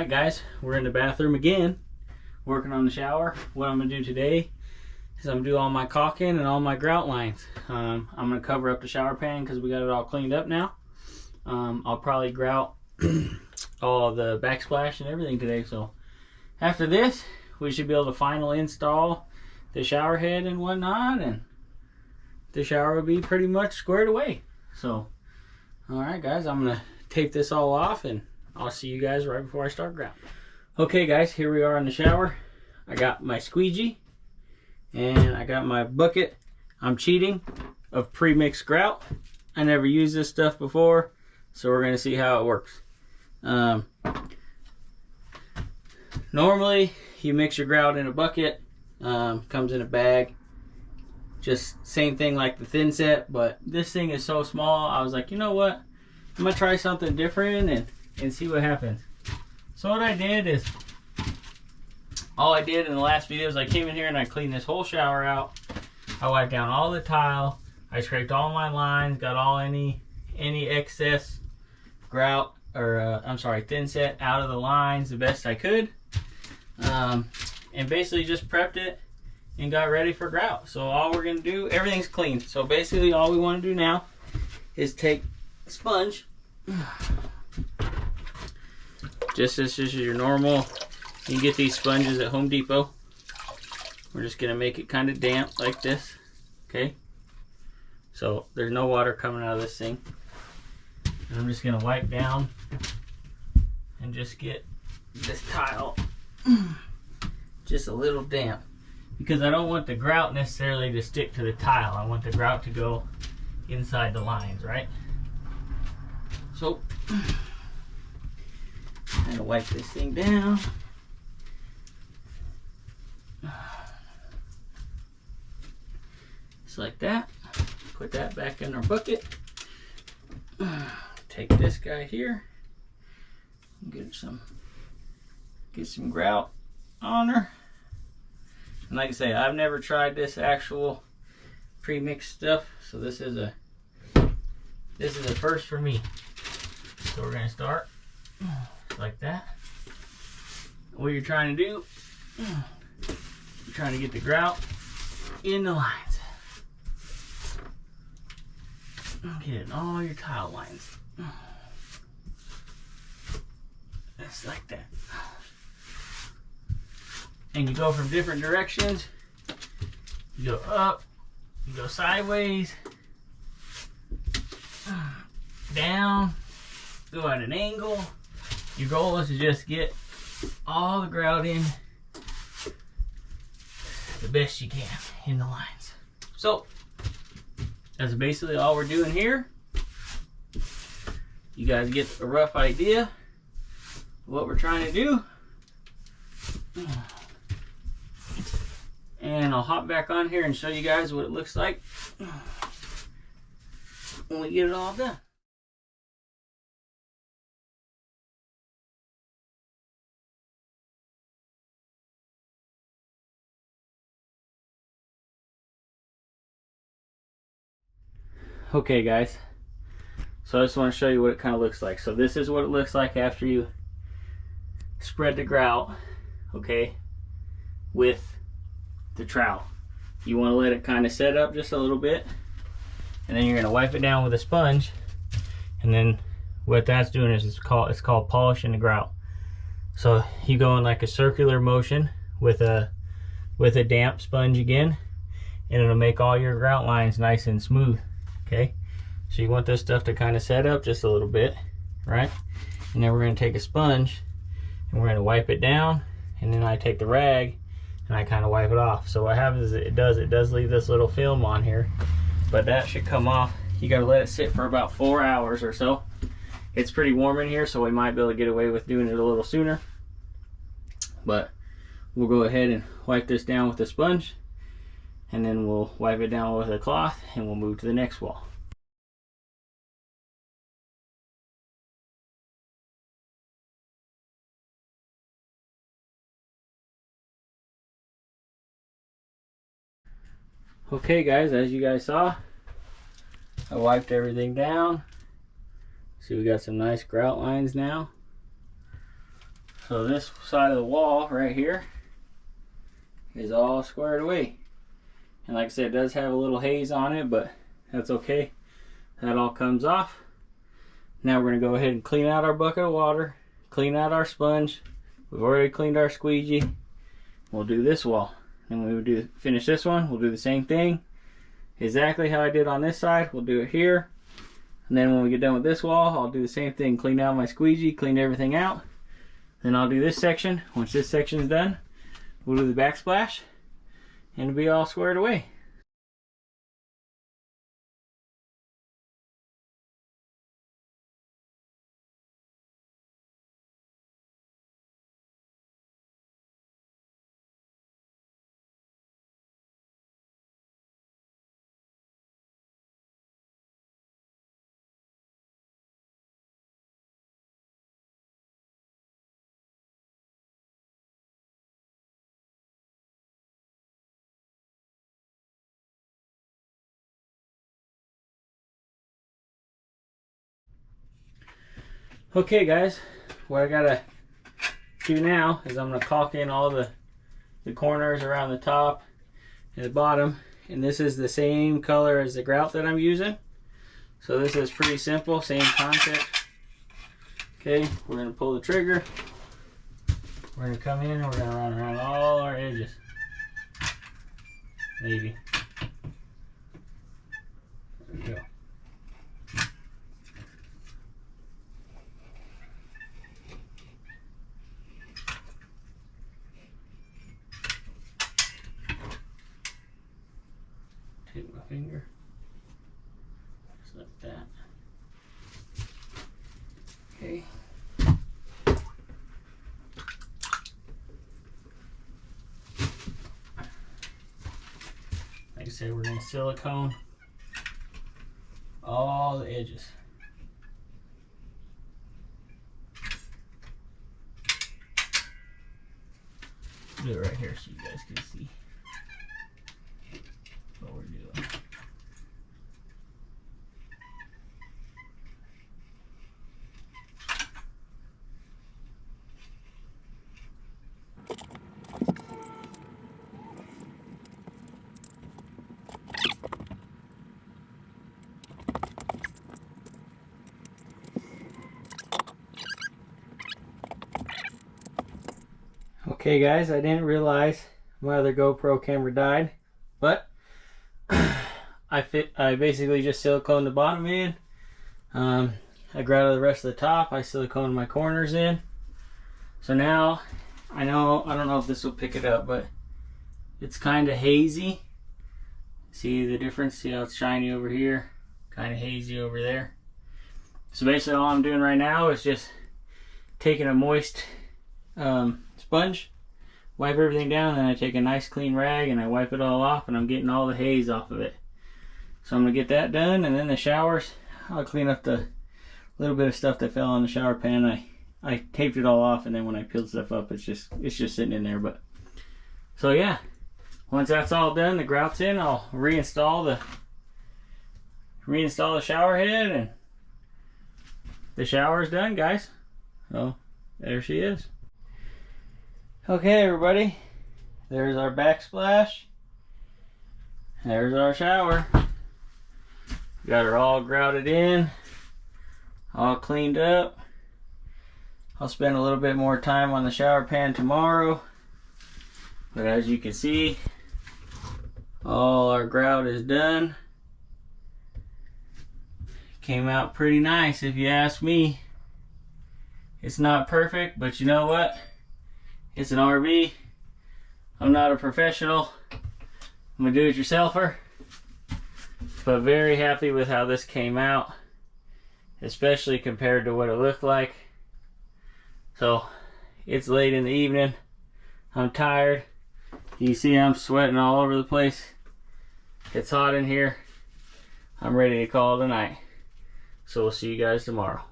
Alright guys, we're in the bathroom again, working on the shower. What I'm going to do today is I'm going to do all my caulking and all my grout lines. I'm going to cover up the shower pan because we got it all cleaned up now. I'll probably grout all the backsplash and everything today. So after this, we should be able to finally install the shower head and whatnot, and the shower will be pretty much squared away. So, alright guys, I'm going to tape this all off and I'll see you guys right before I start grouting. Okay guys, here we are in the shower. I got my squeegee and I got my bucket. I'm cheating of pre-mixed grout. I never used this stuff before, so we're going to see how it works. Normally you mix your grout in a bucket, comes in a bag, just same thing like the thin set, but this thing is so small, I was like, you know what, I'm gonna try something different and see what happens. So what I did is, all I did in the last video is I came in here and I cleaned this whole shower out. I wiped down all the tile, I scraped all my lines, got all any excess grout, or I'm sorry, thin set out of the lines the best I could, and basically just prepped it and got ready for grout. So all we're gonna do, everything's clean, so basically all we want to do now is take a sponge. Just this is your normal, you can get these sponges at Home Depot. We're just gonna make it kind of damp like this, okay? So there's no water coming out of this thing. And I'm just gonna wipe down and just get this tile just a little damp, because I don't want the grout necessarily to stick to the tile. I want the grout to go inside the lines, right? So I'm gonna wipe this thing down. Just like that. Put that back in our bucket. Take this guy here. Get some grout on her. And like I say, I've never tried this actual pre-mixed stuff, so this is a first for me. So we're gonna start like that. What you're trying to do, you're trying to get the grout in the lines. Get it in all your tile lines. Just like that. And you go from different directions. You go up, you go sideways, down, go at an angle. Your goal is to just get all the grout in the best you can in the lines. So that's basically all we're doing here. You guys get a rough idea of what we're trying to do. And I'll hop back on here and show you guys what it looks like when we get it all done. Okay guys, so I just want to show you what it kind of looks like. So this is what it looks like after you spread the grout, okay, with the trowel. You want to let it kind of set up just a little bit, and then you're going to wipe it down with a sponge, and then what that's doing is it's called polishing the grout. So you go in like a circular motion with a damp sponge again, and it'll make all your grout lines nice and smooth. Okay, so you want this stuff to kind of set up just a little bit, right? And then we're going to take a sponge and we're going to wipe it down, and then I take the rag and I kind of wipe it off. So what happens is it does leave this little film on here, but that should come off. You got to let it sit for about 4 hours or so. It's pretty warm in here, so we might be able to get away with doing it a little sooner, but we'll go ahead and wipe this down with a sponge, and then we'll wipe it down with a cloth, and we'll move to the next wall. Okay guys, as you guys saw, I wiped everything down. See, we got some nice grout lines now. So this side of the wall right here is all squared away. And like I said, it does have a little haze on it, but that's okay. That all comes off. Now we're going to go ahead and clean out our bucket of water, clean out our sponge. We've already cleaned our squeegee. We'll do this wall. And when we finish this one, we'll do the same thing. Exactly how I did on this side, we'll do it here. And then when we get done with this wall, I'll do the same thing. Clean out my squeegee, clean everything out. Then I'll do this section. Once this section is done, we'll do the backsplash and it'll be all squared away. Okay guys, what I gotta do now is I'm gonna caulk in all the corners around the top and the bottom, and this is the same color as the grout that I'm using. So this is pretty simple, same concept. Okay, we're gonna pull the trigger. We're gonna come in and we're gonna run around all our edges. Maybe. There we go. Take my finger, just like that. Okay. Like I said, we're going to silicone all the edges. Do it right here so you guys can see what we're doing. Okay guys, I didn't realize my other GoPro camera died, but I basically just siliconed the bottom in. I grouted the rest of the top. I siliconed my corners in. So now, I don't know if this will pick it up, but it's kind of hazy. See the difference? See how it's shiny over here? Kind of hazy over there. So basically all I'm doing right now is just taking a moist sponge, wipe everything down, and I take a nice clean rag and I wipe it all off, and I'm getting all the haze off of it. So I'm gonna get that done, and then the showers, I'll clean up the little bit of stuff that fell on the shower pan. I taped it all off, and then when I peeled stuff up, it's just sitting in there. But so yeah, once that's all done, the grout's in, I'll reinstall the shower head, and the shower's done, guys. So there she is. Okay everybody, there's our backsplash. There's our shower. Got her all grouted in, all cleaned up. I'll spend a little bit more time on the shower pan tomorrow, but as you can see, all our grout is done. Came out pretty nice if you ask me. It's not perfect, but you know what? It's an RV. I'm not a professional. I'm a do-it-yourselfer. But very happy with how this came out, especially compared to what it looked like. So it's late in the evening. I'm tired. You see I'm sweating all over the place. It's hot in here. I'm ready to call it a night. So we'll see you guys tomorrow.